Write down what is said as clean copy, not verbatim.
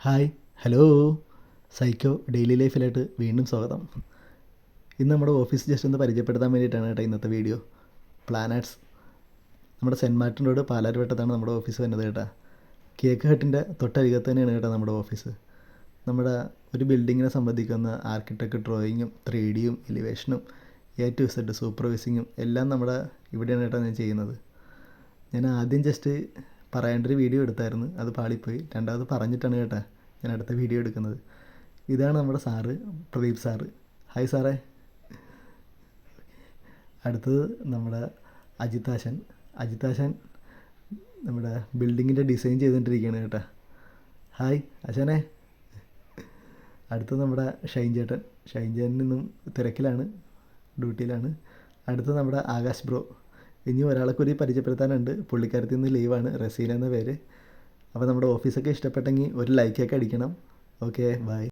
Hi, hello. Psycho daily ലൈഫിലായിട്ട് വീണ്ടും സ്വാഗതം. ഇന്ന് നമ്മുടെ ഓഫീസ് ജസ്റ്റ് ഒന്ന് പരിചയപ്പെടുത്താൻ വേണ്ടിയിട്ടാണ് കേട്ടോ ഇന്നത്തെ വീഡിയോ. പ്ലാനാറ്റ്സ് നമ്മുടെ സെൻറ്റ് മാർട്ടിൻ റോഡ് പാലാരിവട്ടത്താണ് നമ്മുടെ ഓഫീസ് വരുന്നത് കേട്ടോ. കേക്ക് ഹട്ടിൻ്റെ തൊട്ടരികത്ത് തന്നെയാണ് കേട്ടോ നമ്മുടെ ഓഫീസ്. നമ്മുടെ ഒരു ബിൽഡിങ്ങിനെ സംബന്ധിക്കുന്ന ആർക്കിടെക്ട് ഡ്രോയിങ്ങും 3Dയും എലിവേഷനും A to Z സൂപ്പർവൈസിങ്ങും എല്ലാം നമ്മുടെ ഇവിടെയാണ് കേട്ടോ ഞാൻ ചെയ്യുന്നത്. ഞാൻ ആദ്യം ജസ്റ്റ് പറയേണ്ടൊരു വീഡിയോ എടുത്തായിരുന്നു, അത് പാളിപ്പോയി. രണ്ടാമത് പറഞ്ഞിട്ടാണ് കേട്ടോ ഞാൻ അടുത്ത വീഡിയോ എടുക്കുന്നത്. ഇതാണ് നമ്മുടെ സാറ്, പ്രദീപ് സാറ്. ഹായ് സാറേ. അടുത്തത് നമ്മുടെ അജിത്താശൻ നമ്മുടെ ബിൽഡിങ്ങിൻ്റെ ഡിസൈൻ ചെയ്തുകൊണ്ടിരിക്കുകയാണ് കേട്ടോ. ഹായ് അശാനെ. അടുത്തത് നമ്മുടെ ഷൈൻ ചേട്ടൻ ഇന്നും തിരക്കിലാണ്, ഡ്യൂട്ടിയിലാണ്. അടുത്തത് നമ്മുടെ ആകാശ് ബ്രോ. ഇനി ഒരാളെ കൂടി പരിചയപ്പെടുത്താനുണ്ട്. പുള്ളിക്കാരത്തിൽ നിന്ന് ലീവാണ്, റസീന എന്ന പേര്. അപ്പോൾ നമ്മുടെ ഓഫീസൊക്കെ ഇഷ്ടപ്പെട്ടെങ്കിൽ ഒരു ലൈക്കൊക്കെ അടിക്കണം. Okay, by.